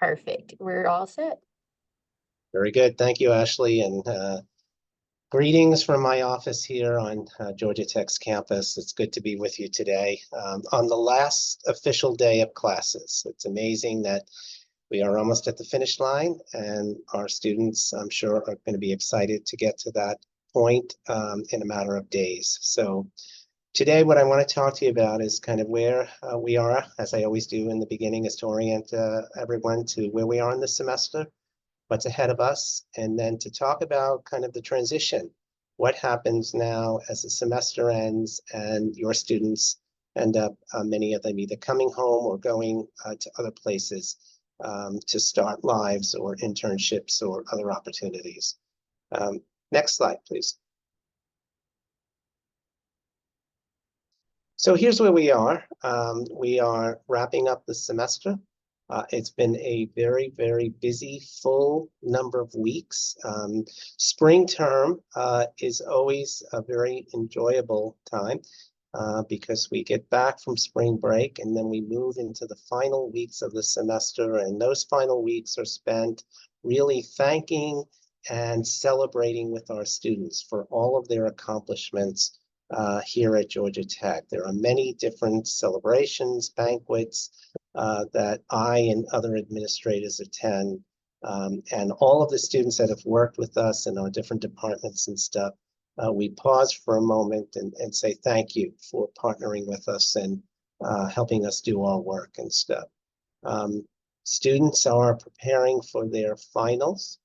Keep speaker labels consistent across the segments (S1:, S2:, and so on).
S1: Perfect. We're all set.
S2: Very good. Thank you, Ashley. And greetings from my office here on Georgia Tech's campus. It's good to be with you today on the last official day of classes. It's amazing that we are almost at the finish line, and our students, I'm sure, are going to be excited to get to that point in a matter of days. So today, what I want to talk to you about is kind of where we are, as I always do in the beginning, is to orient everyone to where we are in the semester, what's ahead of us, and then to talk about kind of the transition. What happens now as the semester ends and your students end up, many of them either coming home or going to other places to start lives or internships or other opportunities. Next slide, please. So here's where we are. We are wrapping up the semester. It's been a very, very busy, full number of weeks. Spring term is always a very enjoyable time because we get back from spring break and then we move into the final weeks of the semester. And those final weeks are spent really thanking and celebrating with our students for all of their accomplishments here at Georgia Tech. There are many different celebrations, banquets that I and other administrators attend. And all of the students that have worked with us in our different departments and stuff, we pause for a moment and say thank you for partnering with us and helping us do our work and stuff. Students are preparing for their finals.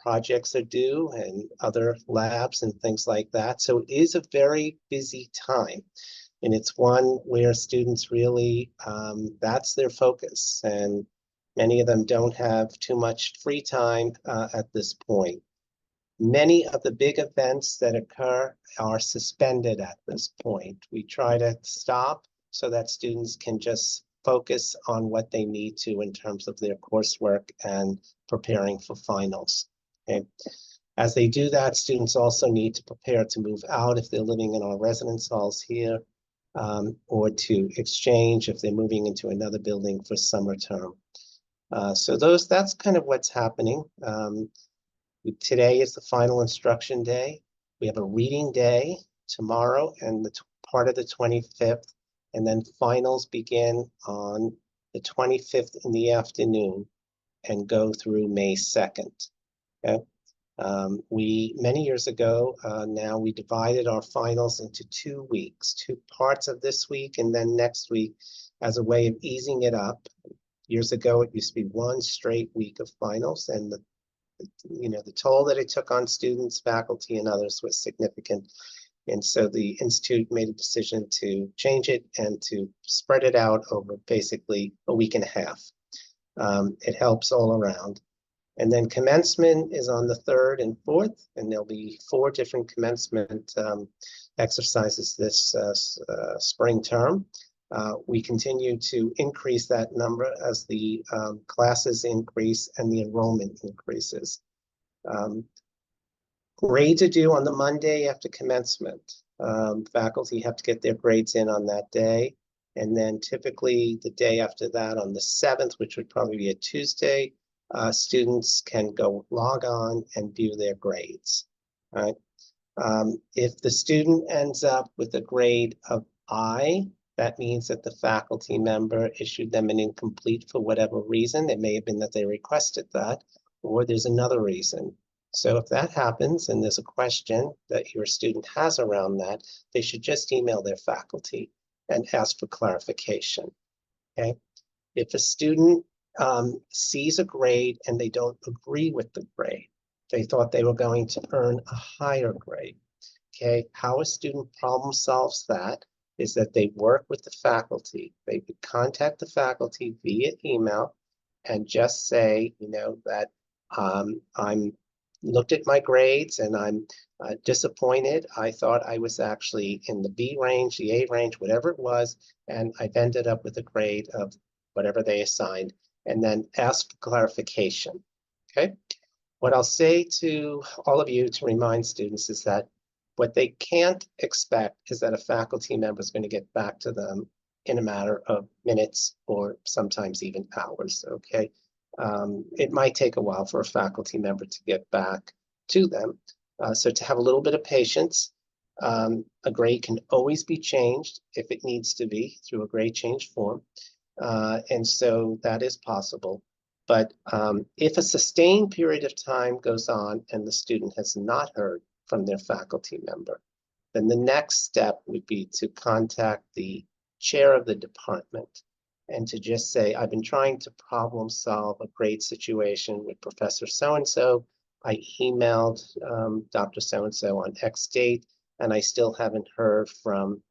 S2: Projects are due and other labs and things like that. So it is a very busy time. And it's one where students really, that's their focus. And many of them don't have too much free time at this point. Many of the big events that occur are suspended at this point. We try to stop so that students can just focus on what they need to in terms of their coursework and preparing for finals. Okay. As they do that, students also need to prepare to move out if they're living in our residence halls here, or to exchange if they're moving into another building for summer term. So that's kind of what's happening. Today is the final instruction day. We have a reading day tomorrow and the part of the 25th. And then finals begin on the 25th in the afternoon and go through May 2nd. Okay? Many years ago, now we divided our finals into 2 weeks, 2 parts of this week and then next week as a way of easing it up. Years ago, it used to be 1 straight week of finals, and the toll that it took on students, faculty, and others was significant. And so the Institute made a decision to change it and to spread it out over basically a week and a half. It helps all around. And then commencement is on the 3rd and 4th, and there'll be 4 different commencement exercises this spring term. We continue to increase that number as the classes increase and the enrollment increases. Grades are due on the Monday after commencement. Faculty have to get their grades in on that day. And then typically the day after that on the 7th, which would probably be a Tuesday, students can go log on and view their grades. Right? If the student ends up with a grade of I, that means that the faculty member issued them an incomplete for whatever reason. It may have been that they requested that, or there's another reason. So if that happens and there's a question that your student has around that, they should just email their faculty and ask for clarification. Okay? If a student sees a grade and they don't agree with the grade, they thought they were going to earn a higher grade. Okay, how a student problem solves that is that they work with the faculty. They would contact the faculty via email and just say, that I'm looked at my grades and I'm disappointed. I thought I was actually in the B range, the A range, whatever it was, and I've ended up with a grade of whatever they assigned, and then ask for clarification. Okay. What I'll say to all of you to remind students is that what they can't expect is that a faculty member is going to get back to them in a matter of minutes or sometimes even hours. Okay. it might take a while for a faculty member to get back to them. So to have a little bit of patience. A grade can always be changed if it needs to be through a grade change form. And so that is possible. But if a sustained period of time goes on and the student has not heard from their faculty member, then the next step would be to contact the chair of the department and to just say, I've been trying to problem solve a grade situation with Professor so-and-so. I emailed Dr. So-and-so on X date, and I still haven't heard from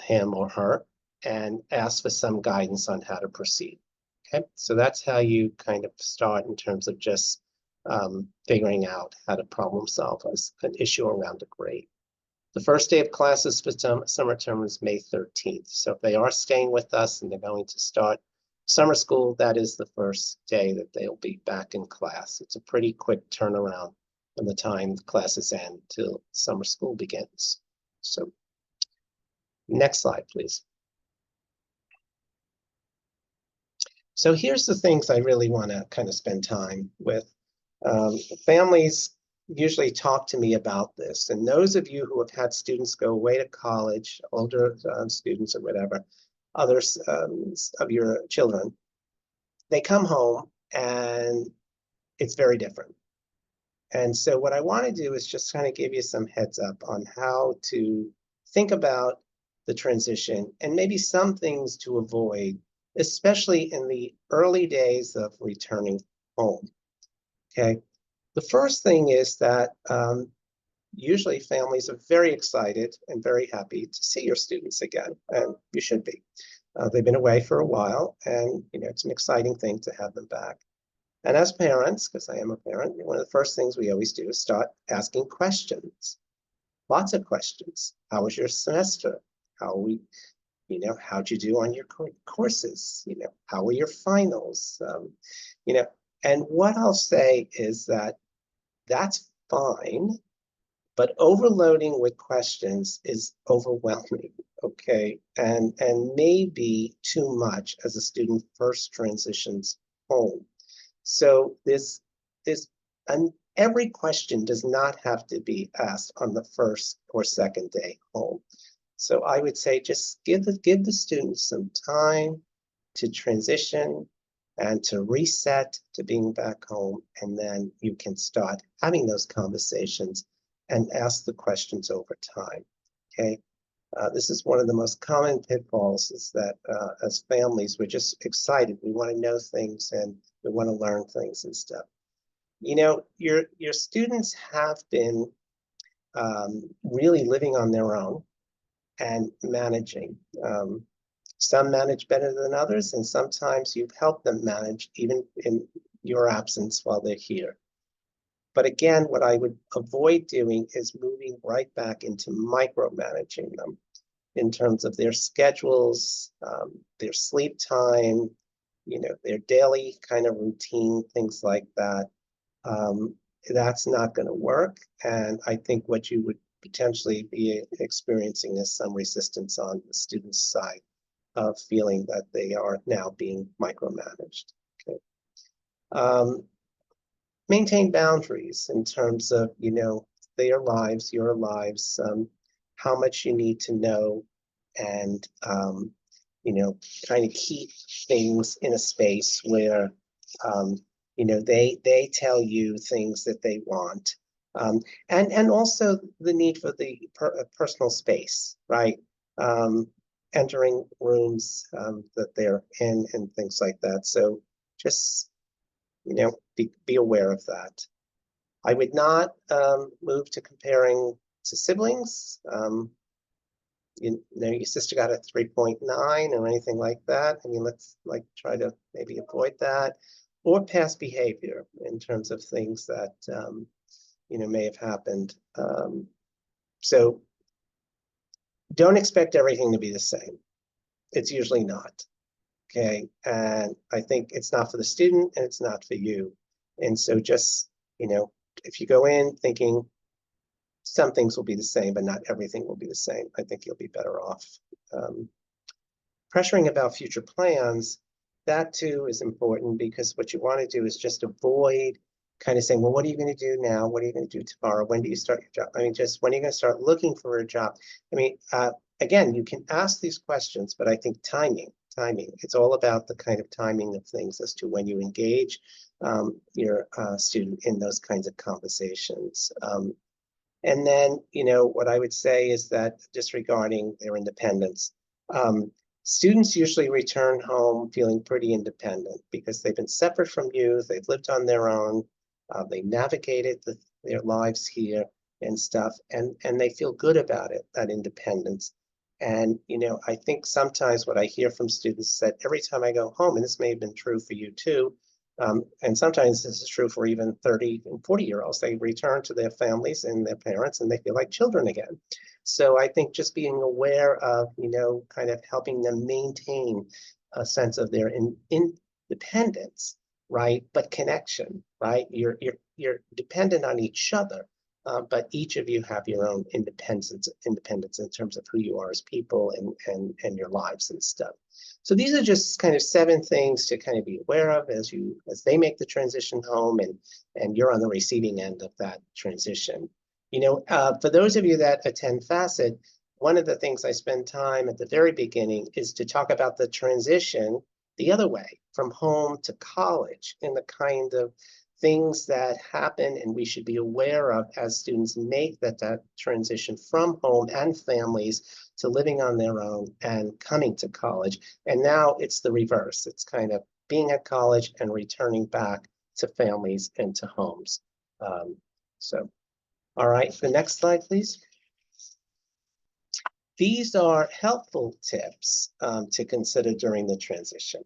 S2: him or her, and ask for some guidance on how to proceed. Okay, so that's how you kind of start in terms of just figuring out how to problem solve an issue around a grade. The first day of classes for summer term is May 13th. So if they are staying with us and they're going to start summer school, that is the first day that they'll be back in class. It's a pretty quick turnaround from the time the classes end till summer school begins. So next slide, please. So here's the things I really want to kind of spend time with. Families usually talk to me about this, and those of you who have had students go away to college, older students or whatever, others of your children, they come home and it's very different. And so what I want to do is just kind of give you some heads up on how to think about the transition and maybe some things to avoid, especially in the early days of returning home. Okay, the first thing is that usually families are very excited and very happy to see your students again, and you should be. They've been away for a while, and it's an exciting thing to have them back. And as parents, because I am a parent, one of the first things we always do is start asking questions. Lots of questions. How was your semester? How'd you do on your courses? How were your finals? And what I'll say is that that's fine, but overloading with questions is overwhelming, okay? And maybe too much as a student first transitions home. So and every question does not have to be asked on the first or second day home. So I would say just give the students some time to transition and to reset to being back home, and then you can start having those conversations and ask the questions over time, okay? This is one of the most common pitfalls, is that as families, we're just excited. We want to know things and we want to learn things and stuff. Your students have been really living on their own and managing. Some manage better than others, and sometimes you've helped them manage even in your absence while they're here. But again, what I would avoid doing is moving right back into micromanaging them in terms of their schedules, their sleep time, their daily kind of routine, things like that. That's not going to work. And I think what you would potentially be experiencing is some resistance on the student's side of feeling that they are now being micromanaged. Okay. Maintain boundaries in terms of, their lives, your lives, how much you need to know, and, kind of keep things in a space where, they tell you things that they want. And also the need for the personal space, right? Entering rooms that they're in and things like that. So just, be aware of that. I would not move to comparing to siblings. Your sister got a 3.9 or anything like that. I mean, let's try to maybe avoid that. Or past behavior in terms of things that, may have happened. So don't expect everything to be the same. It's usually not. Okay, and I think it's not for the student and it's not for you. And so just, if you go in thinking some things will be the same, but not everything will be the same, I think you'll be better off. Pressuring about future plans, that too is important, because what you want to do is just avoid kind of saying, well, what are you going to do now? What are you going to do tomorrow? When do you start your job? I mean, just when are you going to start looking for a job? I mean, again, you can ask these questions, but I think timing, it's all about the kind of timing of things as to when you engage your student in those kinds of conversations. And then, what I would say is that, disregarding their independence, students usually return home feeling pretty independent because they've been separate from you, they've lived on their own, they navigated their lives here and stuff, and they feel good about it, that independence. And, I think sometimes what I hear from students is that every time I go home, and this may have been true for you too, and sometimes this is true for even 30 and 40-year-olds, they return to their families and their parents and they feel like children again. So I think just being aware of, kind of helping them maintain a sense of their independence, right? But connection, right? You're dependent on each other, but each of you have your own independence in terms of who you are as people and your lives and stuff. So these are just kind of 7 things to kind of be aware of as they make the transition home, and you're on the receiving end of that transition. For those of you that attend Facet, one of the things I spend time at the very beginning is to talk about the transition the other way, from home to college, and the kind of things that happen and we should be aware of as students make that transition from home and families to living on their own and coming to college. And now it's the reverse. It's kind of being at college and returning back to families and to homes. All right, the next slide, please. These are helpful tips to consider during the transition.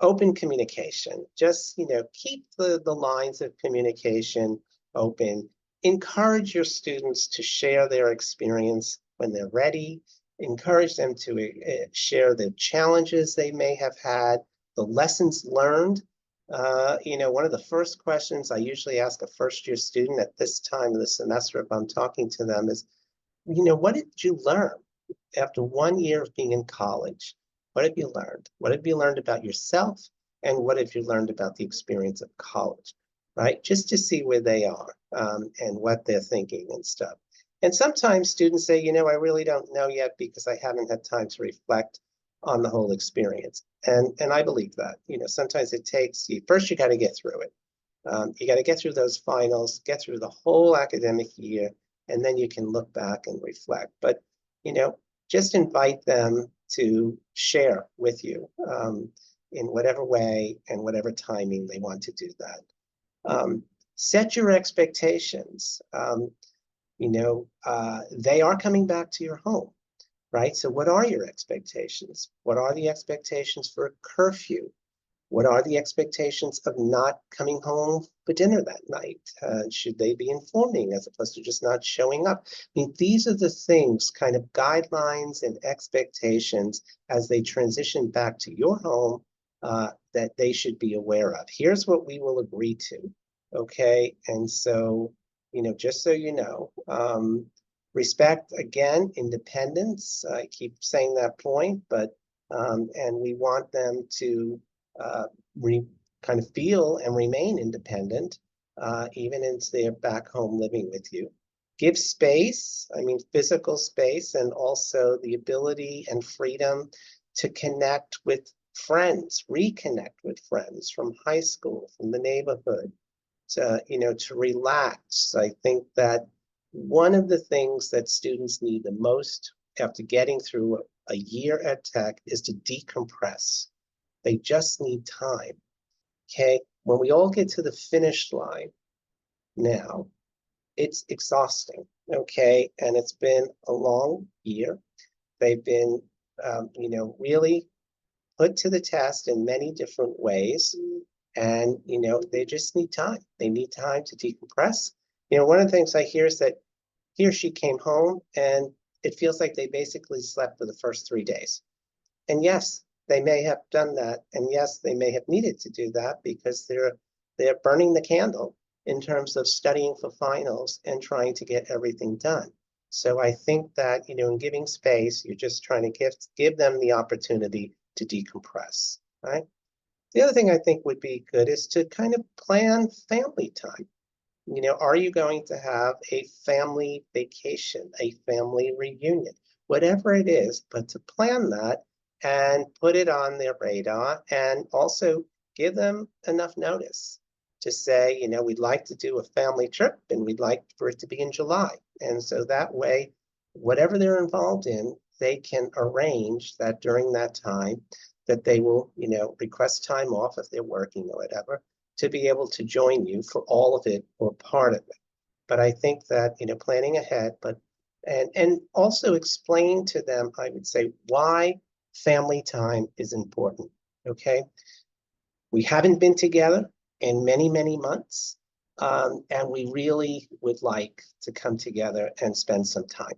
S2: Open communication. Just, keep the lines of communication open. Encourage your students to share their experience when they're ready. Encourage them to share the challenges they may have had, the lessons learned. One of the first questions I usually ask a first-year student at this time of the semester, if I'm talking to them, is, what did you learn after 1 year of being in college? What have you learned? What have you learned about yourself? And what have you learned about the experience of college, right? Just to see where they are and what they're thinking and stuff. And sometimes students say, I really don't know yet because I haven't had time to reflect on the whole experience. And I believe that, sometimes it takes, first you got to get through it. You got to get through those finals, get through the whole academic year, and then you can look back and reflect. But, just invite them to share with you in whatever way and whatever timing they want to do that. Set your expectations. They are coming back to your home, right? So what are your expectations? What are the expectations for a curfew? What are the expectations of not coming home for dinner that night? Should they be informing as opposed to just not showing up? I mean, these are the things, kind of guidelines and expectations as they transition back to your home that they should be aware of. Here's what we will agree to, okay? And so, just so you know, respect, again, independence. I keep saying that point, but, and we want them to kind of feel and remain independent, even as they're back home living with you. Give space, physical space, and also the ability and freedom to connect with friends, reconnect with friends from high school, from the neighborhood, to relax. I think that one of the things that students need the most after getting through a year at Tech is to decompress. They just need time, okay? When we all get to the finish line now, it's exhausting, okay? And it's been a long year. They've been, really put to the test in many different ways. And, they just need time. They need time to decompress. One of the things I hear is that he or she came home and it feels like they basically slept for the first 3 days. And yes, they may have done that, and yes, they may have needed to do that because they're burning the candle in terms of studying for finals and trying to get everything done. So I think that, in giving space, you're just trying to give them the opportunity to decompress, right? The other thing I think would be good is to kind of plan family time. Are you going to have a family vacation, a family reunion, whatever it is, but to plan that and put it on their radar and also give them enough notice to say, we'd like to do a family trip and we'd like for it to be in July. And so that way, whatever they're involved in, they can arrange that during that time that they will, request time off if they're working or whatever, to be able to join you for all of it or part of it. But I think that, planning ahead, and also explain to them, I would say, why family time is important. Okay. We haven't been together in many, many months. And we really would like to come together and spend some time.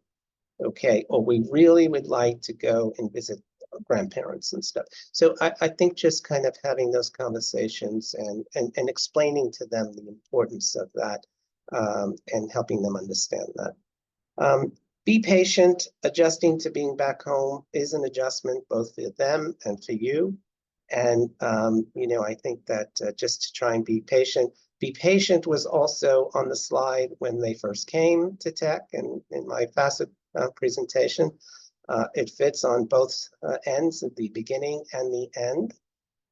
S2: Okay. Or we really would like to go and visit grandparents and stuff. So I think just kind of having those conversations and explaining to them the importance of that, and helping them understand that. Be patient. Adjusting to being back home is an adjustment both for them and for you. And, I think that just to try and be patient. Be patient was also on the slide when they first came to tech and in my facet presentation. It fits on both ends at the beginning and the end.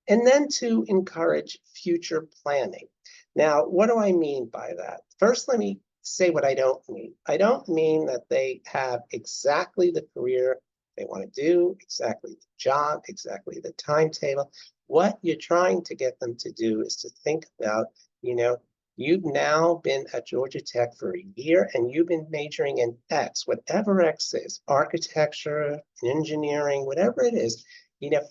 S2: And then to encourage future planning. Now, what do I mean by that? First, let me say what I don't mean. I don't mean that they have exactly the career they want to do, exactly the job, exactly the timetable. What you're trying to get them to do is to think about, you've now been at Georgia Tech for a year and you've been majoring in X, whatever X is, architecture, engineering, whatever it is.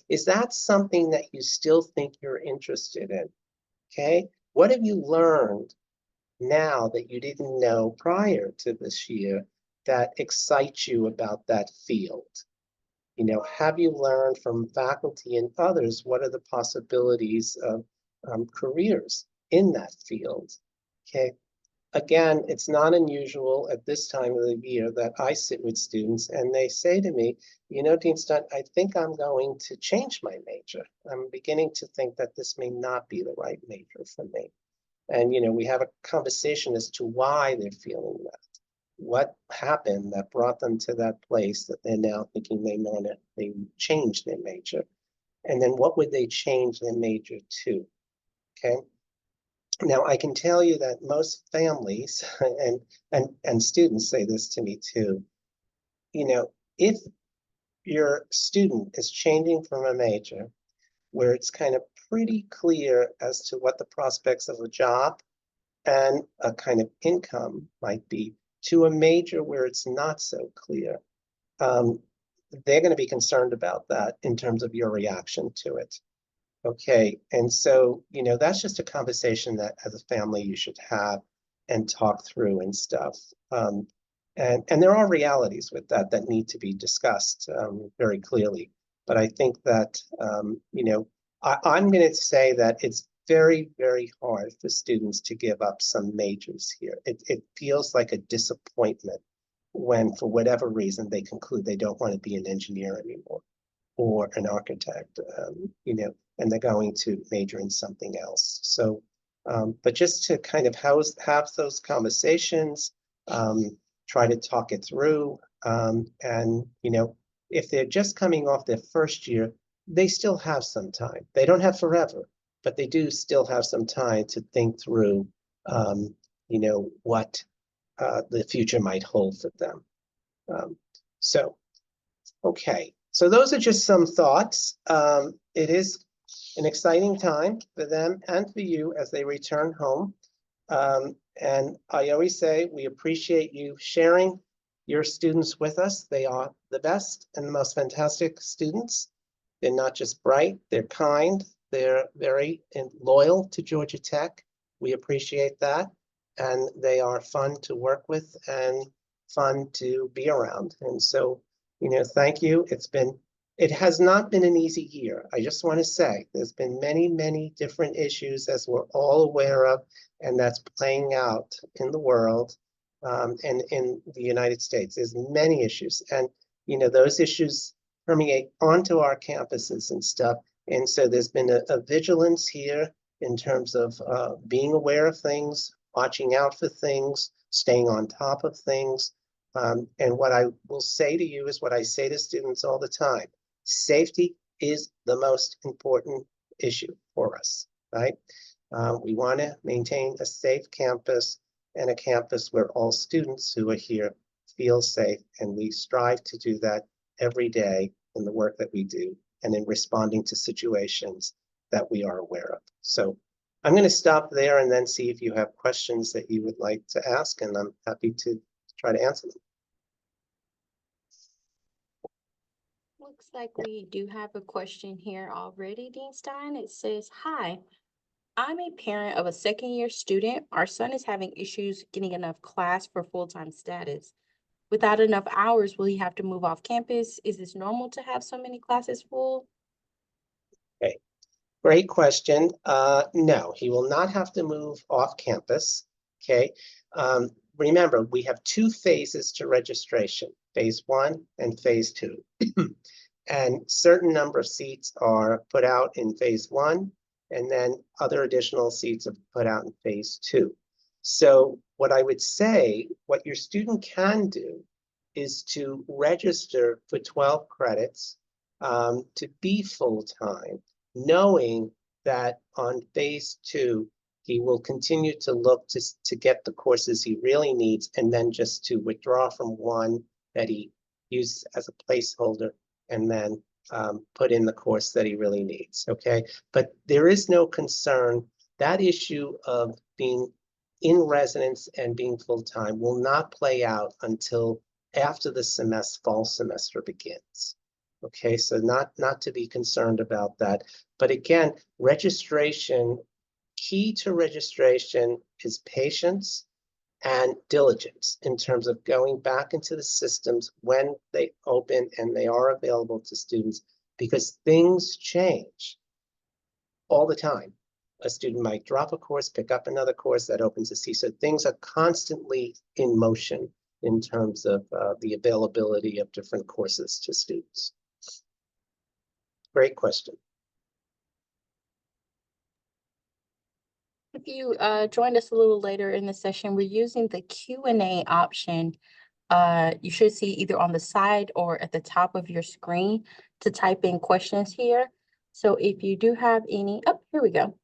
S2: Is that something that you still think you're interested in? Okay. What have you learned now that you didn't know prior to this year that excites you about that field? Have you learned from faculty and others what are the possibilities of careers in that field? Okay. Again, it's not unusual at this time of the year that I sit with students and they say to me, Dean Stein, I think I'm going to change my major. I'm beginning to think that this may not be the right major for me. And, we have a conversation as to why they're feeling that. What happened that brought them to that place that they're now thinking they change their major? And then what would they change their major to? Okay. Now, I can tell you that most families and students say this to me too. If your student is changing from a major where it's kind of pretty clear as to what the prospects of a job and a kind of income might be, to a major where it's not so clear, they're going to be concerned about that in terms of your reaction to it. Okay, and so, that's just a conversation that as a family you should have and talk through and stuff. And there are realities with that need to be discussed very clearly. But I think that, I'm going to say that it's very, very hard for students to give up some majors here. It feels like a disappointment when, for whatever reason, they conclude they don't want to be an engineer anymore or an architect, and they're going to major in something else. So, but just to kind of have those conversations, try to talk it through, and, if they're just coming off their first year, they still have some time. They don't have forever, but they do still have some time to think through, what the future might hold for them. Okay. So those are just some thoughts. It is an exciting time for them and for you as they return home. And I always say we appreciate you sharing your students with us. They are the best and the most fantastic students. They're not just bright, they're kind, they're very loyal to Georgia Tech. We appreciate that. And they are fun to work with and fun to be around. And so, thank you. It has not been an easy year. I just want to say there's been many, many different issues as we're all aware of, and that's playing out in the world and in the United States. There's many issues, and those issues permeate onto our campuses and stuff. And so there's been a vigilance here in terms of being aware of things, watching out for things, staying on top of things. And what I will say to you is what I say to students all the time. Safety is the most important issue for us, right? We want to maintain a safe campus and a campus where all students who are here feel safe. And we strive to do that every day in the work that we do and in responding to situations that we are aware of. So I'm going to stop there and then see if you have questions that you would like to ask, and I'm happy to try to answer them.
S1: Looks like we do have a question here already, Dean Stein. It says, "Hi, I'm a parent of a second-year student. Our son is having issues getting enough class for full-time status. Without enough hours, will he have to move off campus? Is this normal to have so many classes full?"
S2: Okay, great question. No, he will not have to move off campus. Okay. Remember, we have two phases to registration, phase 1 and phase 2. And certain number of seats are put out in phase 1, and then other additional seats are put out in phase 2. So what I would say, what your student can do is to register for 12 credits to be full-time, knowing that on phase 2, he will continue to look to get the courses he really needs, and then just to withdraw from one that he uses as a placeholder, and then put in the course that he really needs, okay? But there is no concern. That issue of being in residence and being full-time will not play out until after the fall semester begins. Okay, so not to be concerned about that. But again, registration, key to registration is patience and diligence in terms of going back into the systems when they open and they are available to students, because things change all the time. A student might drop a course, pick up another course that opens a seat. So things are constantly in motion in terms of the availability of different courses to students. Great question.
S1: If you joined us a little later in the session, we're using the Q&A option. You should see either on the side or at the top of your screen to type in questions here. So if you do have any, oh, here we go.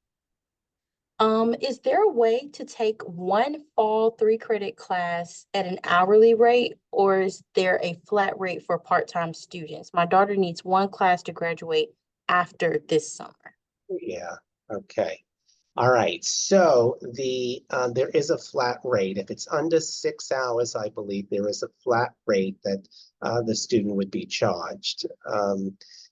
S1: Is there a way to take one fall 3-credit class at an hourly rate, or is there a flat rate for part-time students? My daughter needs one class to graduate after this summer.
S2: Yeah, okay. All right, so there is a flat rate. If it's under 6 hours, I believe there is a flat rate that the student would be charged.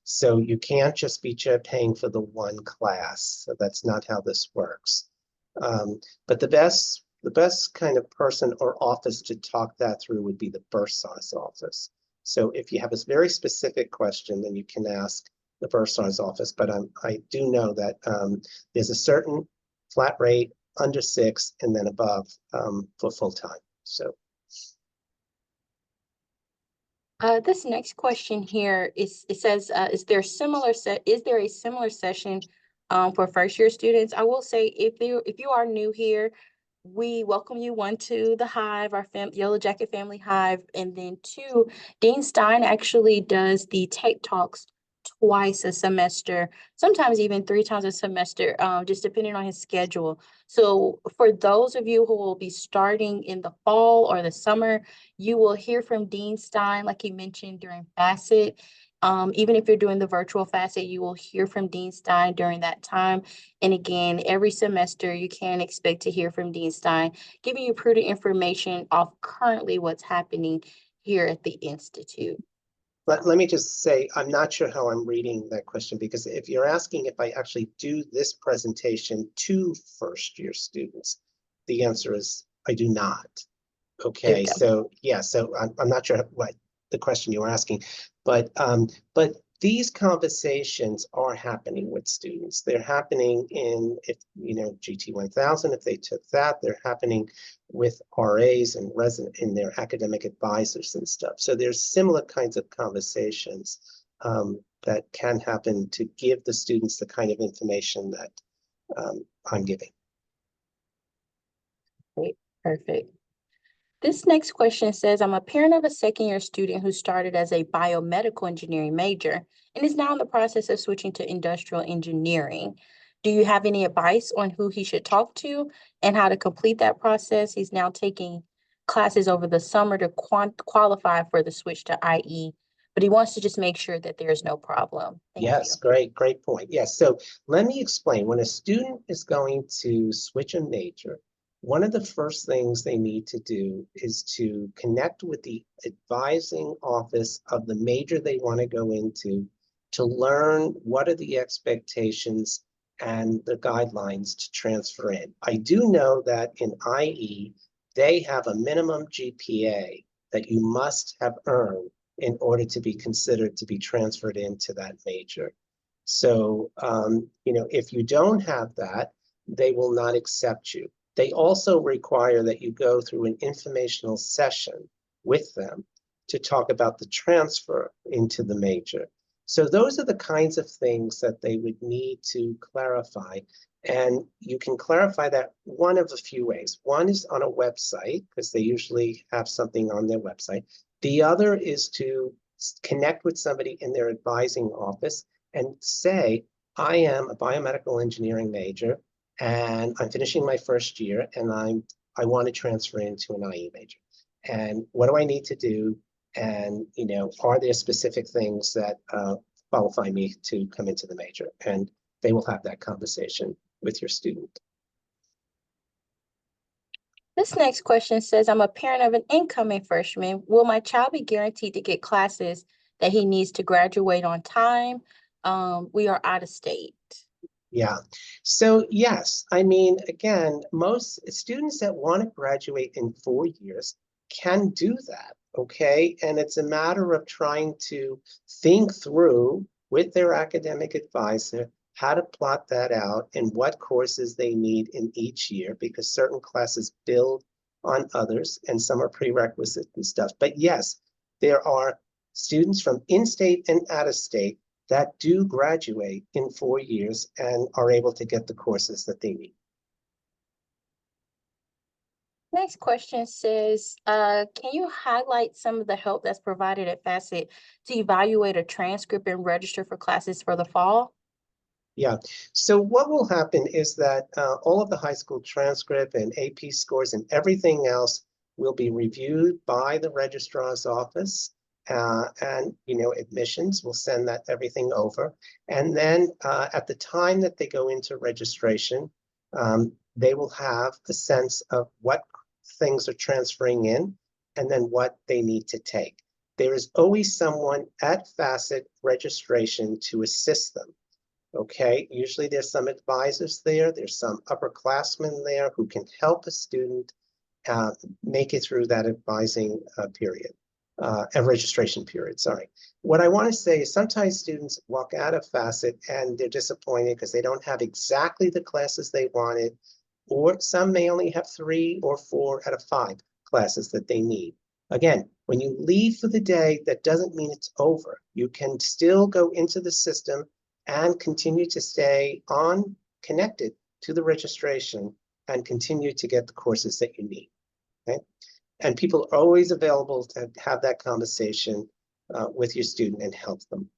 S2: So you can't just be paying for the one class. So that's not how this works. But the best kind of person or office to talk that through would be the bursar's office. So if you have a very specific question, then you can ask the bursar's office. But I do know that there's a certain flat rate under 6 and then above for full-time. So
S1: this next question here it says, is there a similar session for first-year students? I will say, if you are new here, we welcome you, one, to the Hive, our Yellow Jacket Family Hive, and then 2, Dean Stein actually does the Tech Talks twice a semester, sometimes even 3 times a semester, just depending on his schedule. So for those of you who will be starting in the fall or the summer, you will hear from Dean Stein, like he mentioned, during Facet. Even if you're doing the virtual Facet, you will hear from Dean Stein during that time. And again, every semester, you can expect to hear from Dean Stein, giving you prudent information of currently what's happening here at the Institute.
S2: let me just say, I'm not sure how I'm reading that question, because if you're asking if I actually do this presentation to first-year students, the answer is I do not. Okay, so yeah, so I'm not sure what the question you were asking, but these conversations are happening with students. They're happening in, if you know, GT 1000, if they took that, they're happening with RAs and in their academic advisors and stuff. So there's similar kinds of conversations that can happen to give the students the kind of information that I'm giving.
S1: Great, perfect. This next question says, I'm a parent of a second-year student who started as a biomedical engineering major and is now in the process of switching to industrial engineering. Do you have any advice on who he should talk to and how to complete that process? He's now taking classes over the summer to qualify for the switch to IE, but he wants to just make sure that there's no problem. Thank you.
S2: Yes, great point. Yes, so let me explain. When a student is going to switch a major, one of the first things they need to do is to connect with the advising office of the major they want to go into to learn what are the expectations and the guidelines to transfer in. I do know that in IE, they have a minimum GPA that you must have earned in order to be considered to be transferred into that major. So, if you don't have that, they will not accept you. They also require that you go through an informational session with them to talk about the transfer into the major. So those are the kinds of things that they would need to clarify. And you can clarify that one of a few ways. One is on a website, because they usually have something on their website. The other is to connect with somebody in their advising office and say, I am a biomedical engineering major and I'm finishing my first year and I want to transfer into an IE major. And what do I need to do? And, are there specific things that qualify me to come into the major? And they will have that conversation with your student.
S1: This next question says, I'm a parent of an incoming freshman. Will my child be guaranteed to get classes that he needs to graduate on time? We are out of state.
S2: Yeah. So yes, I mean, again, most students that want to graduate in 4 years can do that, okay? And it's a matter of trying to think through with their academic advisor how to plot that out and what courses they need in each year, because certain classes build on others and some are prerequisite and stuff. But yes, there are students from in-state and out-of-state that do graduate in 4 years and are able to get the courses that they need.
S1: Next question says, can you highlight some of the help that's provided at Facet to evaluate a transcript and register for classes for the fall?
S2: Yeah, so what will happen is that all of the high school transcript and AP scores and everything else will be reviewed by the registrar's office. And admissions will send that everything over. And then at the time that they go into registration, they will have a sense of what things are transferring in and then what they need to take. There is always someone at Facet registration to assist them. Okay, usually there's some advisors there, there's some upperclassmen there who can help a student make it through that advising period, and registration period, sorry. What I want to say is sometimes students walk out of Facet and they're disappointed because they don't have exactly the classes they wanted, or some may only have 3 or 4 out of 5 classes that they need. Again, when you leave for the day, that doesn't mean it's over. You can still go into the system and continue to stay on connected to the registration and continue to get the courses that you need. Okay? And people are always available to have that conversation with your student and help them.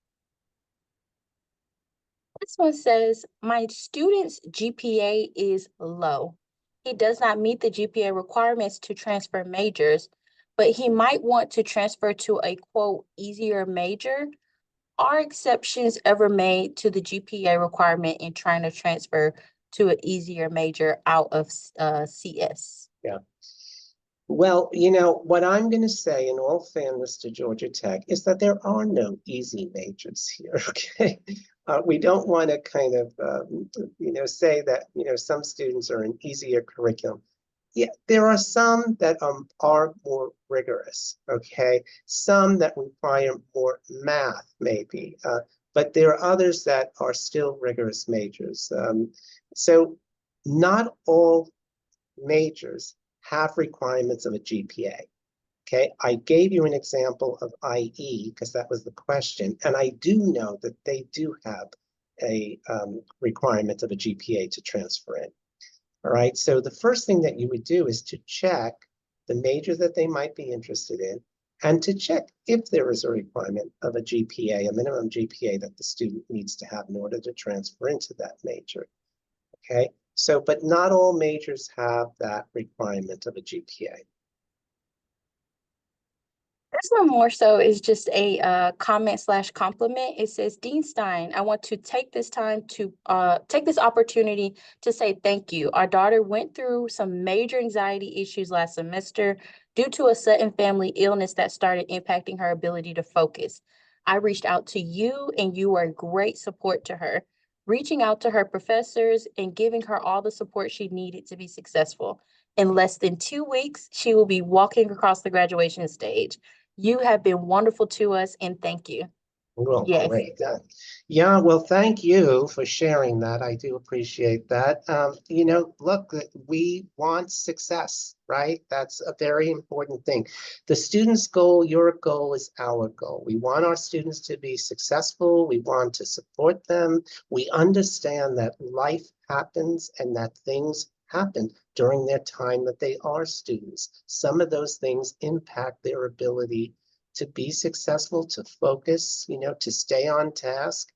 S1: This one says, my student's GPA is low. He does not meet the GPA requirements to transfer majors, but he might want to transfer to a quote easier major. Are exceptions ever made to the GPA requirement in trying to transfer to an easier major out of CS?
S2: Yeah. Well, what I'm going to say in all fairness to Georgia Tech is that there are no easy majors here, okay? We don't want to kind of, say that, some students are an easier curriculum. Yeah, there are some that are more rigorous, okay? Some that require more math, maybe, but there are others that are still rigorous majors. So not all majors have requirements of a GPA, Okay, I gave you an example of IE because that was the question, and I do know that they do have a requirement of a GPA to transfer in. All right, so the first thing that you would do is to check the major that they might be interested in, and to check if there is a requirement of a GPA, a minimum GPA that the student needs to have in order to transfer into that major. Okay, so, but not all majors have that requirement of a GPA.
S1: This one more so is just a comment slash compliment. It says, Dean Stein, I want to take this time to take this opportunity to say thank you. Our daughter went through some major anxiety issues last semester due to a sudden family illness that started impacting her ability to focus. I reached out to you and you were a great support to her, reaching out to her professors and giving her all the support she needed to be successful. In less than 2 weeks, she will be walking across the graduation stage. You have been wonderful to us, and thank you.
S2: Well,
S1: Yes.
S2: great. Yeah, well, thank you for sharing that. I do appreciate that. You know, look, we want success, right? That's a very important thing. The student's goal, your goal is our goal. We want our students to be successful. We want to support them. We understand that life happens and that things happen during their time that they are students. Some of those things impact their ability to be successful, to focus, you know, to stay on task.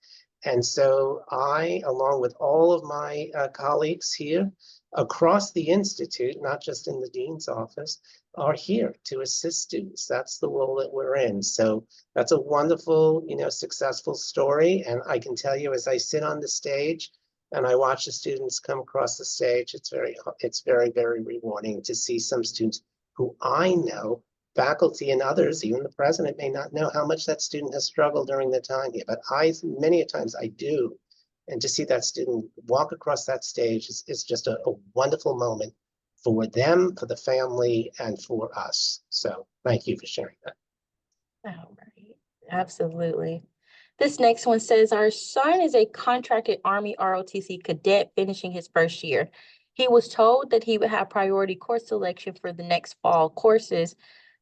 S2: And so I, along with all of my colleagues here across the Institute, not just in the Dean's office, are here to assist students. That's the role that we're in. So that's a wonderful, you know, successful story. And I can tell you, as I sit on the stage and I watch the students come across the stage, it's very, very rewarding to see some students who I know, faculty and others, even the president may not know how much that student has struggled during the time here, but many a times I do. And to see that student walk across that stage is just a wonderful moment for them, for the family, and for us. So thank you for sharing that.
S1: All right. Absolutely. This next one says, our son is a contracted Army ROTC cadet finishing his first year. He was told that he would have priority course selection for the next fall courses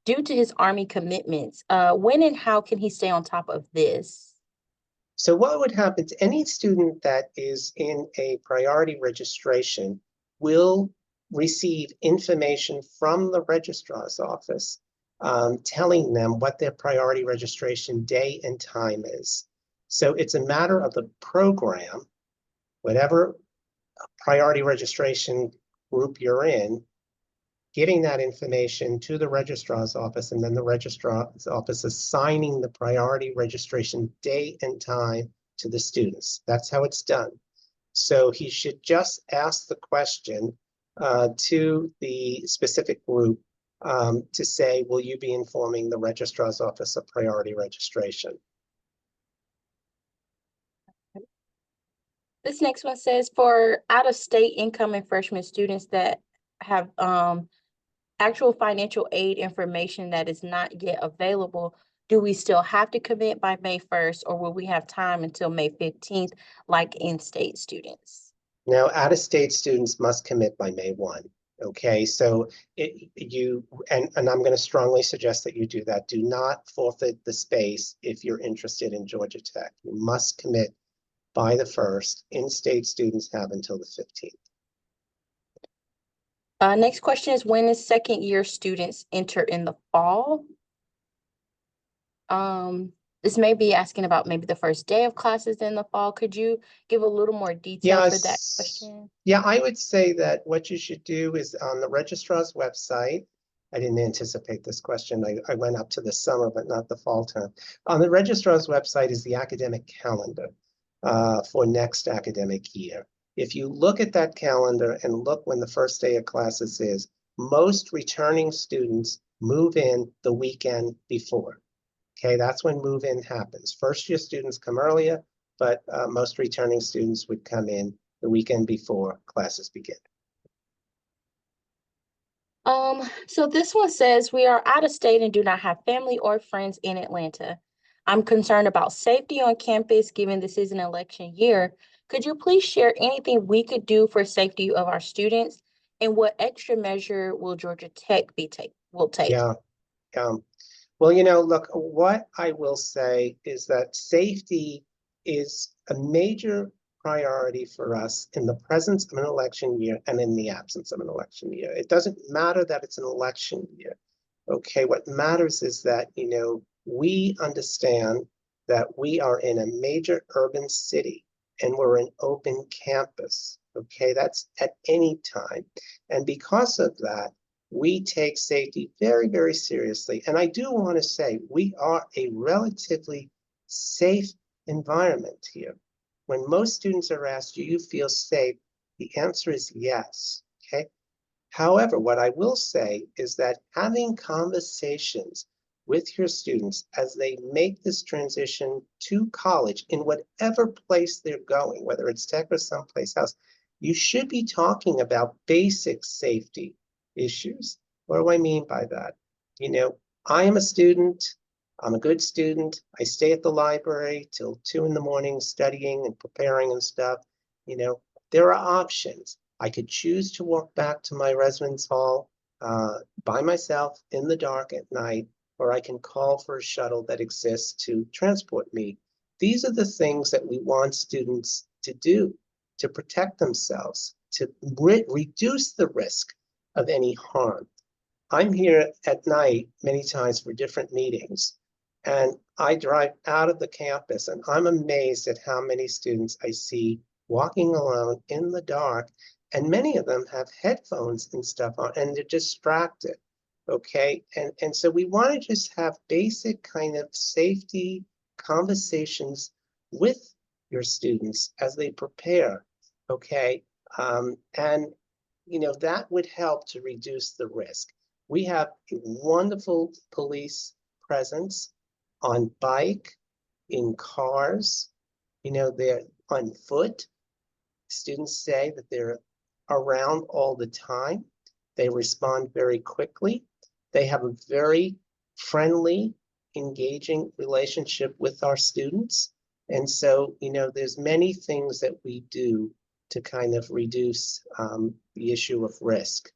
S1: due to his Army commitments. When and how can he stay on top of this?
S2: So what would happen to any student that is in a priority registration will receive information from the registrar's office telling them what their priority registration day and time is. So it's a matter of the program, whatever priority registration group you're in, getting that information to the registrar's office, and then the registrar's office assigning the priority registration date and time to the students. That's how it's done. So he should just ask the question to the specific group to say, will you be informing the registrar's office of priority registration?
S1: This next one says, for out-of-state incoming freshman students that have actual financial aid information that is not yet available, do we still have to commit by May 1st, or will we have time until May 15th, like in-state students?
S2: Now, out-of-state students must commit by May 1. Okay, so and I'm going to strongly suggest that you do that. Do not forfeit the space if you're interested in Georgia Tech. You must commit by the 1st. In-state students have until the 15th.
S1: Next question is, when is second year students enter in the fall? This may be asking about maybe the first day of classes in the fall. Could you give a little more detail for that question?
S2: Yeah, I would say that what you should do is on the registrar's website. I didn't anticipate this question. I went up to the summer, but not the fall term. On the registrar's website is the academic calendar for next academic year. If you look at that calendar and look when the first day of classes is, most returning students move in the weekend before. Okay, that's when move-in happens. First year students come earlier, but most returning students would come in the weekend before classes begin.
S1: So this one says, we are out of state and do not have family or friends in Atlanta. I'm concerned about safety on campus, given this is an election year. Could you please share anything we could do for safety of our students? And what extra measure will Georgia Tech will take?
S2: Yeah. Well, look, what I will say is that safety is a major priority for us in the presence of an election year and in the absence of an election year. It doesn't matter that it's an election year. Okay, what matters is that, we understand that we are in a major urban city and we're an open campus. Okay, that's at any time. And because of that, we take safety very, very seriously. And I do want to say we are a relatively safe environment here. When most students are asked, do you feel safe? The answer is yes. Okay. However, what I will say is that having conversations with your students as they make this transition to college in whatever place they're going, whether it's tech or someplace else, you should be talking about basic safety issues. What do I mean by that? I am a student. I'm a good student. I stay at the library till 2 in the morning studying and preparing and stuff. There are options. I could choose to walk back to my residence hall by myself in the dark at night, or I can call for a shuttle that exists to transport me. These are the things that we want students to do to protect themselves, to reduce the risk of any harm. I'm here at night many times for different meetings, and I drive out of the campus, and I'm amazed at how many students I see walking alone in the dark, and many of them have headphones and stuff on, and they're distracted. Okay, and so we want to just have basic kind of safety conversations with your students as they prepare. Okay, and that would help to reduce the risk. We have a wonderful police presence on bike, in cars, they're on foot. Students say that they're around all the time. They respond very quickly. They have a very friendly, engaging relationship with our students. And so, there's many things that we do to kind of reduce the issue of risk.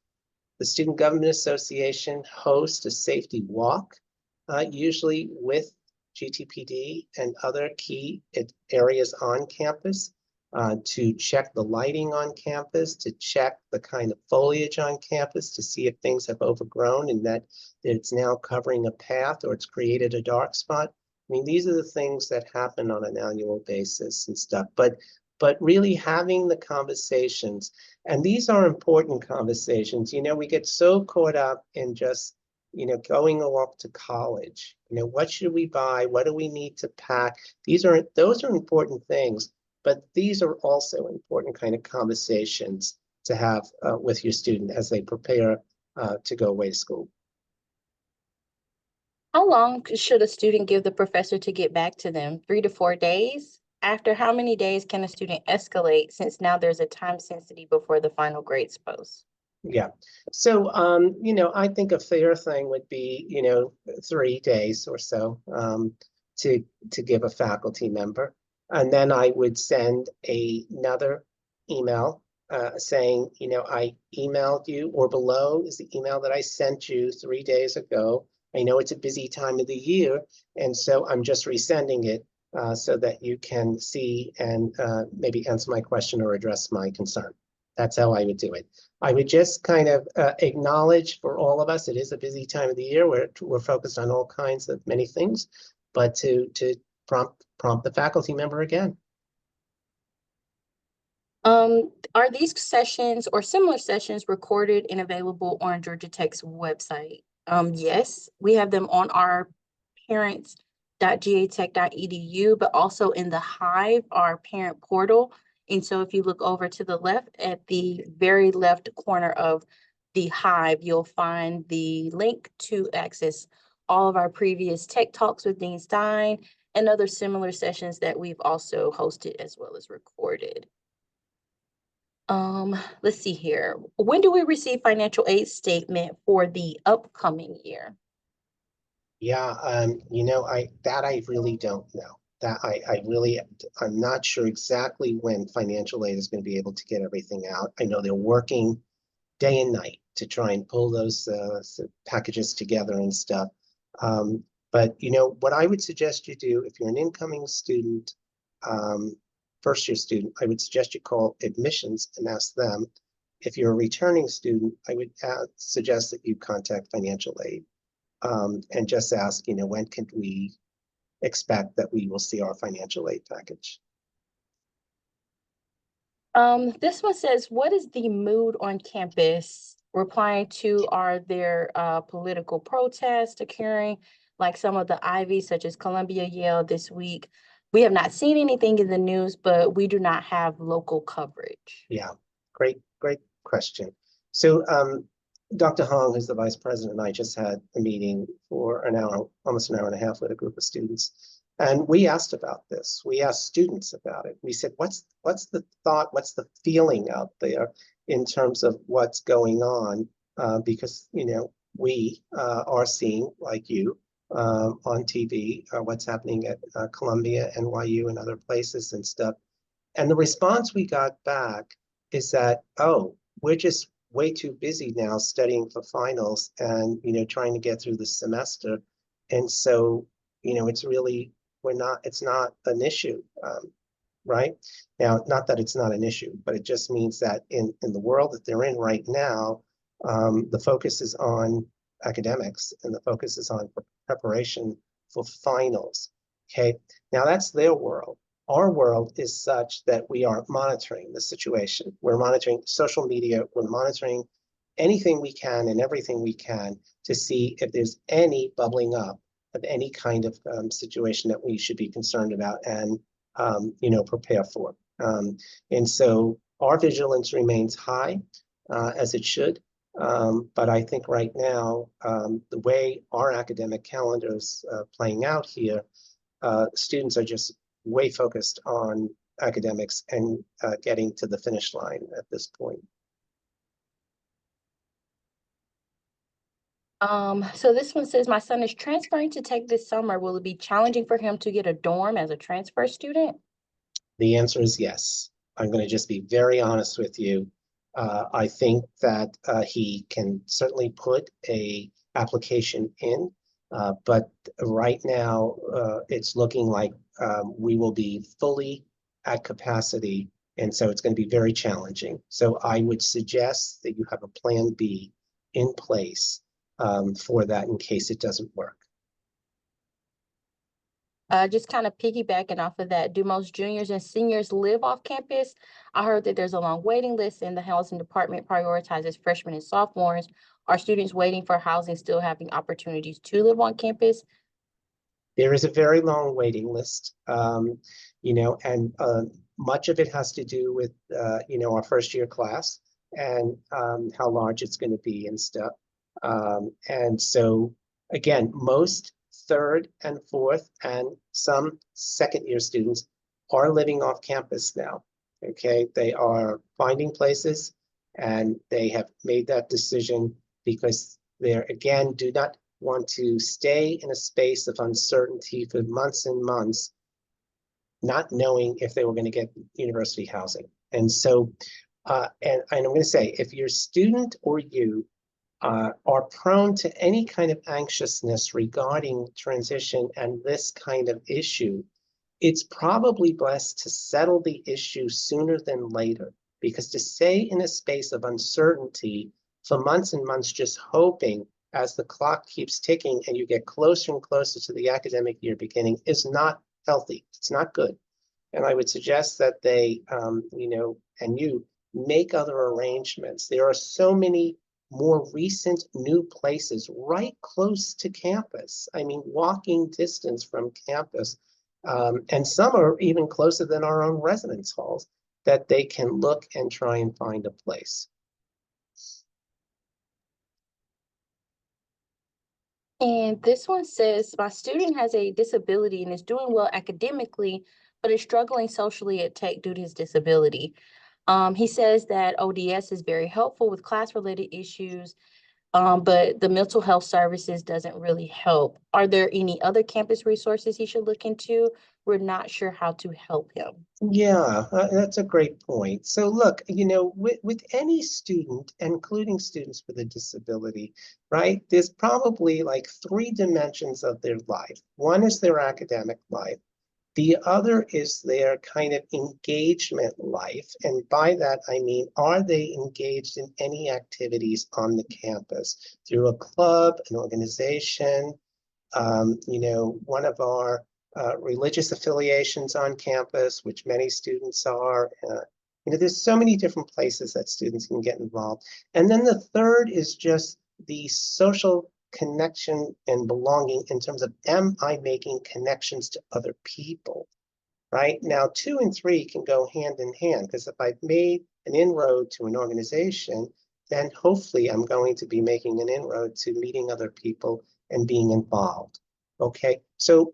S2: The Student Government Association hosts a safety walk, usually with GTPD and other key areas on campus, to check the lighting on campus, to check the kind of foliage on campus, to see if things have overgrown and that it's now covering a path or it's created a dark spot. I mean, these are the things that happen on an annual basis and stuff. But really having the conversations, and these are important conversations. We get so caught up in just, going off to college. What should we buy? What do we need to pack? Those are important things, but these are also important kind of conversations to have with your student as they prepare to go away to school.
S1: How long should a student give the professor to get back to them? 3 to 4 days? After how many days can a student escalate, since now there's a time sensitivity before the final grades post?
S2: Yeah. So, I think a fair thing would be, 3 days or so to give a faculty member. And then I would send another email saying, I emailed you, or below is the email that I sent you 3 days ago. I know it's a busy time of the year, and so I'm just resending it so that you can see and maybe answer my question or address my concern. That's how I would do it. I would just kind of acknowledge for all of us, it is a busy time of the year where we're focused on all kinds of many things, but to prompt the faculty member again.
S1: Are these sessions or similar sessions recorded and available on Georgia Tech's website? Yes, we have them on our parents.gatech.edu, but also in the Hive, our parent portal. And so if you look over to the left, at the very left corner of the Hive, you'll find the link to access all of our previous Tech Talks with Dean Stein and other similar sessions that we've also hosted as well as recorded. Let's see here. When do we receive financial aid statement for the upcoming year?
S2: Yeah, I really don't know. I'm not sure exactly when financial aid is going to be able to get everything out. I know they're working day and night to try and pull those packages together and stuff. But you know what I would suggest you do if you're an incoming student, first year student, I would suggest you call admissions and ask them. If you're a returning student, I would suggest that you contact financial aid and just ask, you know, when can we expect that we will see our financial aid package?
S1: This one says, what is the mood on campus? Replying to, are there political protests occurring, like some of the Ivies, such as Columbia, Yale this week? We have not seen anything in the news, but we do not have local coverage.
S2: Yeah, great question. So Dr. Hong, who's the vice president, and I just had a meeting for an hour, almost an hour and a half with a group of students. And we asked about this. We asked students about it. We said, what's the thought, what's the feeling out there in terms of what's going on? Because, you know, we are seeing, like you, on TV, what's happening at Columbia, NYU, and other places and stuff. And the response we got back is that, oh, we're just way too busy now studying for finals and, you know, trying to get through the semester. And so, you know, it's really, it's not an issue, right? Now, not that it's not an issue, but it just means that in the world that they're in right now, the focus is on academics and the focus is on preparation for finals. Okay, now that's their world. Our world is such that we are monitoring the situation. We're monitoring social media. We're monitoring anything we can and everything we can to see if there's any bubbling up of any kind of situation that we should be concerned about and you know, prepare for. And so our vigilance remains high, as it should. But I think right now, the way our academic calendar is playing out here, students are just way focused on academics and getting to the finish line at this point.
S1: So this one says, my son is transferring to Tech this summer. Will it be challenging for him to get a dorm as a transfer student?
S2: The answer is yes. I'm going to just be very honest with you. I think that he can certainly put a application in, but right now it's looking like we will be fully at capacity, and so it's going to be very challenging. So I would suggest that you have a plan B in place for that in case it doesn't work.
S1: Just kind of piggybacking off of that, do most juniors and seniors live off campus? I heard that there's a long waiting list and the housing department prioritizes freshmen and sophomores. Are students waiting for housing still having opportunities to live on campus?
S2: There is a very long waiting list, you know, and much of it has to do with, you know, our first year class and how large it's going to be and stuff. And so, again, most third and fourth and some second year students are living off campus now. Okay, they are finding places and they have made that decision because they're, again, do not want to stay in a space of uncertainty for months and months, not knowing if they were going to get university housing. And so, and I'm going to say, if your student or you are prone to any kind of anxiousness regarding transition and this kind of issue, it's probably best to settle the issue sooner than later, because to stay in a space of uncertainty for months and months, just hoping as the clock keeps ticking and you get closer and closer to the academic year beginning is not healthy. It's not good. And I would suggest that they, you know, and you make other arrangements. There are so many more recent new places right close to campus. I mean, walking distance from campus. And some are even closer than our own residence halls that they can look and try and find a place.
S1: And this one says, my student has a disability and is doing well academically, but is struggling socially at Tech due to his disability. He says that ODS is very helpful with class-related issues, but the mental health services doesn't really help. Are there any other campus resources he should look into, we're not sure how to help him.
S2: Yeah, that's a great point. So look, with any student, including students with a disability, right, there's probably like three dimensions of their life. One is their academic life. The other is their kind of engagement life. And by that, I mean, are they engaged in any activities on the campus through a club, an organization, one of our religious affiliations on campus, which many students are. There's so many different places that students can get involved. And then the third is just the social connection and belonging in terms of, am I making connections to other people? Right now, 2 and 3 can go hand in hand, because if I've made an inroad to an organization, then hopefully I'm going to be making an inroad to meeting other people and being involved. Okay, so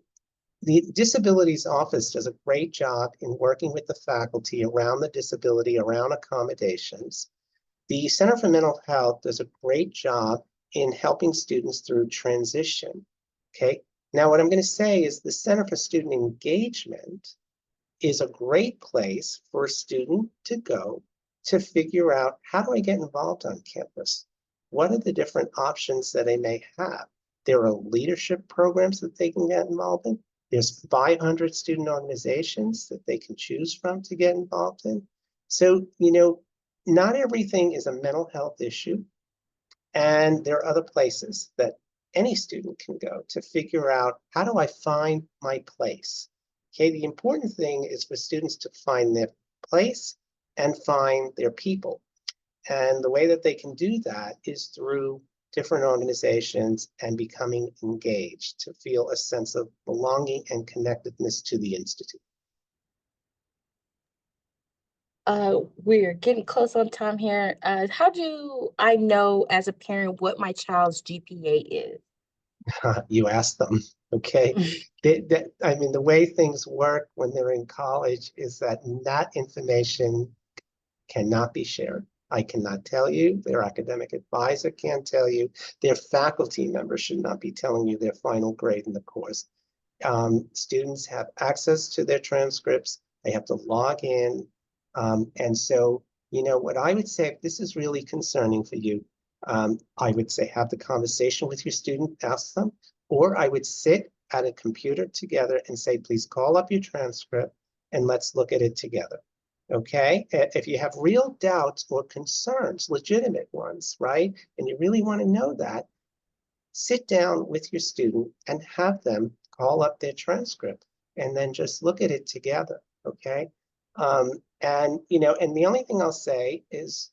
S2: the Disabilities Office does a great job in working with the faculty around the disability, around accommodations. The Center for Mental Health does a great job in helping students through transition. Okay, now what I'm going to say is the Center for Student Engagement is a great place for a student to go to figure out, how do I get involved on campus? What are the different options that I may have? There are leadership programs that they can get involved in. There's 500 student organizations that they can choose from to get involved in. So, not everything is a mental health issue. And there are other places that any student can go to figure out, how do I find my place? Okay, the important thing is for students to find their place and find their people. And the way that they can do that is through different organizations and becoming engaged to feel a sense of belonging and connectedness to the Institute.
S1: We're getting close on time here. How do I know as a parent what my child's GPA is?
S2: You ask them, okay? I mean, the way things work when they're in college is that information cannot be shared. I cannot tell you, their academic advisor can't tell you, their faculty members should not be telling you their final grade in the course. Students have access to their transcripts, they have to log in. And so, what I would say, if this is really concerning for you, I would say have the conversation with your student, ask them, or I would sit at a computer together and say, please call up your transcript and let's look at it together. Okay, if you have real doubts or concerns, legitimate ones, right, and you really want to know that, sit down with your student and have them call up their transcript and then just look at it together. Okay, and the only thing I'll say is,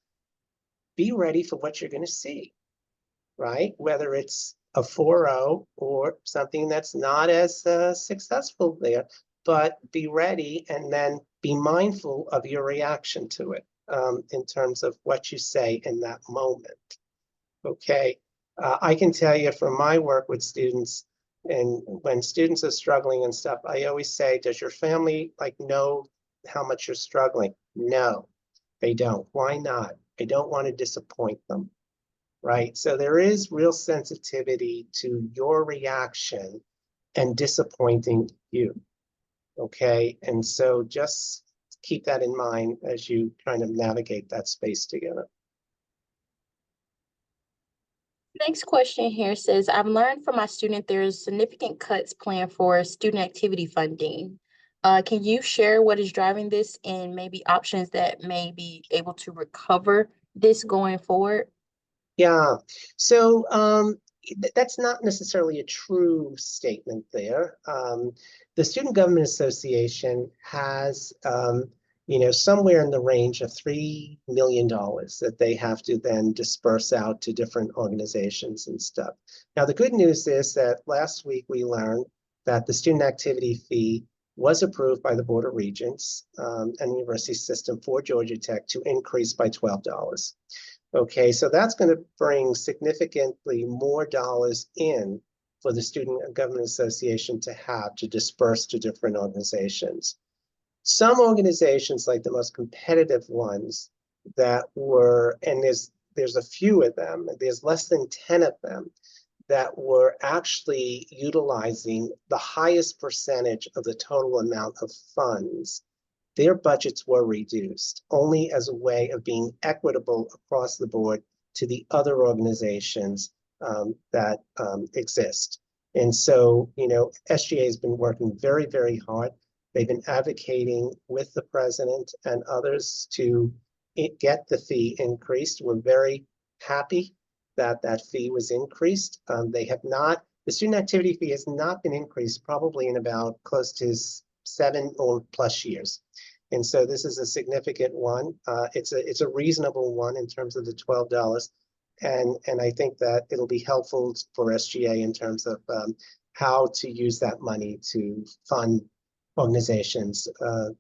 S2: be ready for what you're going to see, right? Whether it's a 4.0 or something that's not as successful there, but be ready and then be mindful of your reaction to it in terms of what you say in that moment. Okay, I can tell you from my work with students, and when students are struggling and stuff, I always say, does your family know how much you're struggling? No, they don't. Why not? I don't want to disappoint them. Right? So there is real sensitivity to your reaction and disappointing you. Okay, and so just keep that in mind as you kind of navigate that space together.
S1: Next question here says, I've learned from my student there's significant cuts planned for student activity funding. Can you share what is driving this and maybe options that may be able to recover this going forward?
S2: Yeah, so that's not necessarily a true statement there. The Student Government Association has, somewhere in the range of $3 million that they have to then disperse out to different organizations and stuff. Now, the good news is that last week we learned that the student activity fee was approved by the Board of Regents and the university system for Georgia Tech to increase by $12. Okay, so that's going to bring significantly more dollars in for the Student Government Association to have to disperse to different organizations. Some organizations, like the most competitive ones that were, and there's a few of them, there's less than 10 of them that were actually utilizing the highest percentage of the total amount of funds, their budgets were reduced only as a way of being equitable across the board to the other organizations that exist. And so, SGA has been working very, very hard. They've been advocating with the president and others to get the fee increased. We're very happy that that fee was increased. The student activity fee has not been increased probably in about close to 7 or plus years. And so this is a significant one. It's a reasonable one in terms of the $12. And I think that it'll be helpful for SGA in terms of how to use that money to fund organizations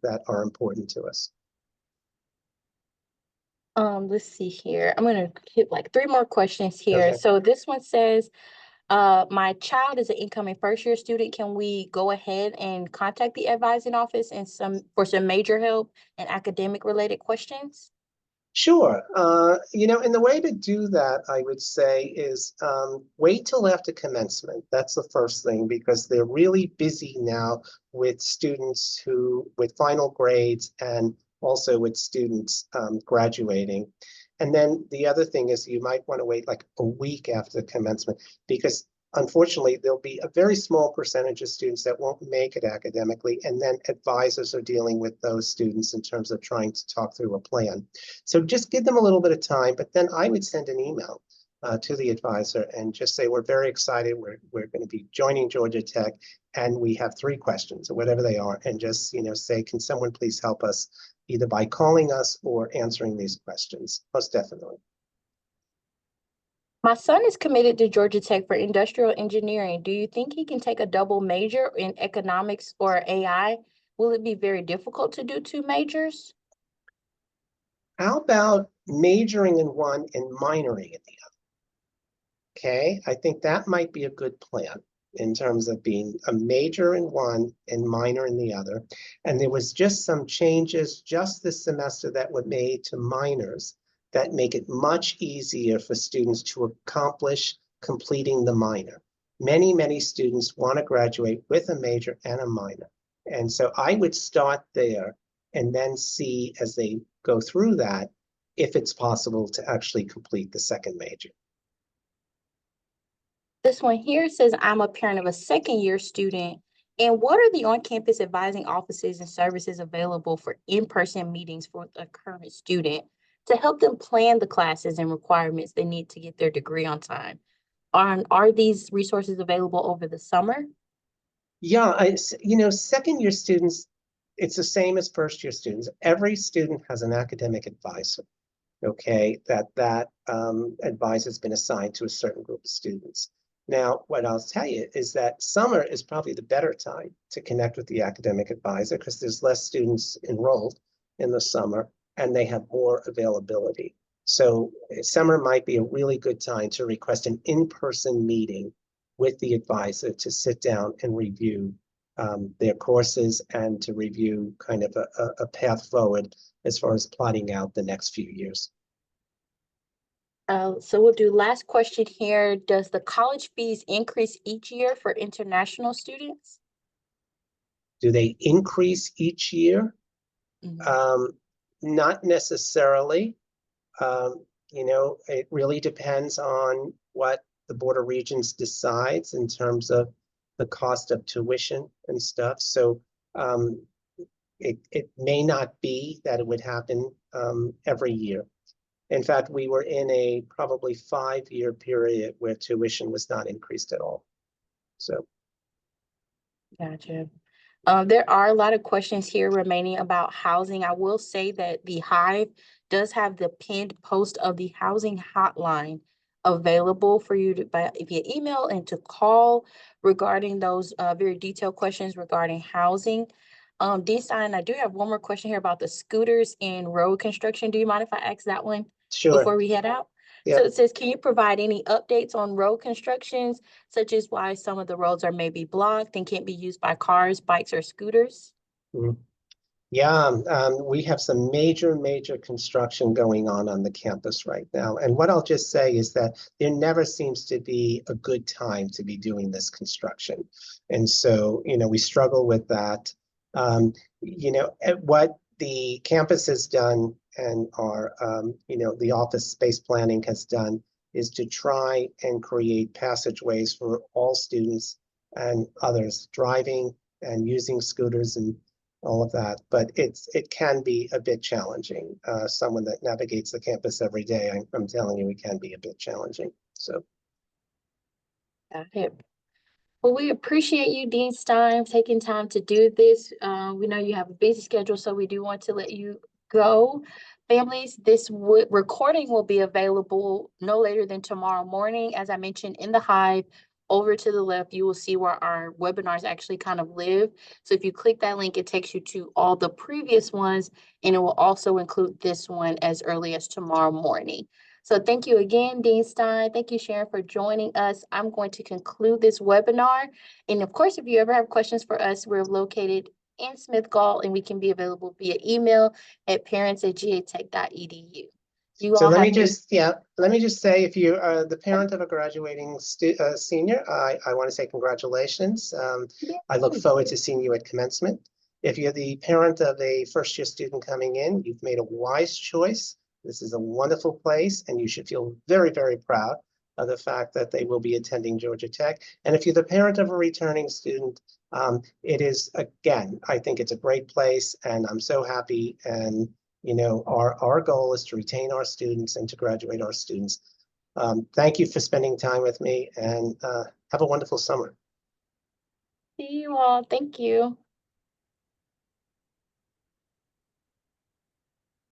S2: that are important to us.
S1: Let's see here. I'm gonna hit like 3 more questions here.
S2: Okay.
S1: So this one says, my child is an incoming first-year student. Can we go ahead and contact the advising office and for some major help and academic-related questions?
S2: Sure. And the way to do that, I would say, is wait till after commencement. That's the first thing, because they're really busy now with students with final grades and also with students graduating. And then the other thing is you might want to wait like a week after commencement, because unfortunately, there'll be a very small percentage of students that won't make it academically, and then advisors are dealing with those students in terms of trying to talk through a plan. So just give them a little bit of time, but then I would send an email to the advisor and just say, we're very excited, we're going to be joining Georgia Tech, and we have 3 questions, or whatever they are, and just say, can someone please help us either by calling us or answering these questions? Most definitely.
S1: My son is committed to Georgia Tech for industrial engineering. Do you think he can take a double major in economics or AI? Will it be very difficult to do 2 majors?
S2: How about majoring in one and minoring in the other? Okay, I think that might be a good plan in terms of being a major in one and minor in the other. And there was just some changes just this semester that were made to minors that make it much easier for students to accomplish completing the minor. Many, many students want to graduate with a major and a minor. And so I would start there and then see as they go through that if it's possible to actually complete the second major.
S1: This one here says, I'm a parent of a second-year student. And what are the on-campus advising offices and services available for in-person meetings for the current student to help them plan the classes and requirements they need to get their degree on time? Are these resources available over the summer?
S2: Yeah, second year students, it's the same as first year students. Every student has an academic advisor, okay, that advisor has been assigned to a certain group of students. Now, what I'll tell you is that summer is probably the better time to connect with the academic advisor because there's less students enrolled in the summer and they have more availability. So summer might be a really good time to request an in-person meeting with the advisor to sit down and review their courses and to review kind of a path forward as far as plotting out the next few years.
S1: So we'll do last question here. Does the college fees increase each year for international students?
S2: Do they increase each year?
S1: Mhm.
S2: Not necessarily. It really depends on what the Board of Regents decides in terms of the cost of tuition and stuff. So it may not be that it would happen every year. In fact, we were in a probably 5-year period where tuition was not increased at all. So.
S1: Gotcha. There are a lot of questions here remaining about housing. I will say that the Hive does have the pinned post of the housing hotline available for you to via email and to call regarding those very detailed questions regarding housing. Dean Stein, I do have one more question here about the scooters and road construction. Do you mind if I ask that one
S2: Sure.
S1: before we head out? So
S2: Yeah.
S1: it says, can you provide any updates on road constructions, such as why some of the roads are maybe blocked and can't be used by cars, bikes, or scooters?
S2: Mhm. Yeah, we have some major construction going on the campus right now. And what I'll just say is that there never seems to be a good time to be doing this construction. And so, we struggle with that. What the campus has done and the office space planning has done is to try and create passageways for all students and others driving and using scooters and all of that, but it can be a bit challenging. Someone that navigates the campus every day, I'm telling you, it can be a bit challenging. So
S1: Got it. Well, we appreciate you, Dean Stein, taking time to do this. We know you have a busy schedule, so we do want to let you go. Families, this recording will be available no later than tomorrow morning. As I mentioned, in the Hive, over to the left, you will see where our webinars actually kind of live. So if you click that link, it takes you to all the previous ones, and it will also include this one as early as tomorrow morning. So thank you again, Dean Stein. Thank you, Sharon, for joining us. I'm going to conclude this webinar. And of course, if you ever have questions for us, we're located in Smith Gall, and we can be available via email at parents@gatech.edu. You
S2: So
S1: all
S2: let
S1: have
S2: me
S1: a
S2: just, yeah, let me just say, if you are the parent of a graduating senior, I want to say congratulations. I look forward to seeing you at commencement. If you're the parent of a first-year student coming in, you've made a wise choice. This is a wonderful place, and you should feel very proud of the fact that they will be attending Georgia Tech. And if you're the parent of a returning student, it is, again, I think it's a great place, and I'm so happy. And our goal is to retain our students and to graduate our students. Thank you for spending time with me, and have a wonderful summer.
S1: See you all. Thank you.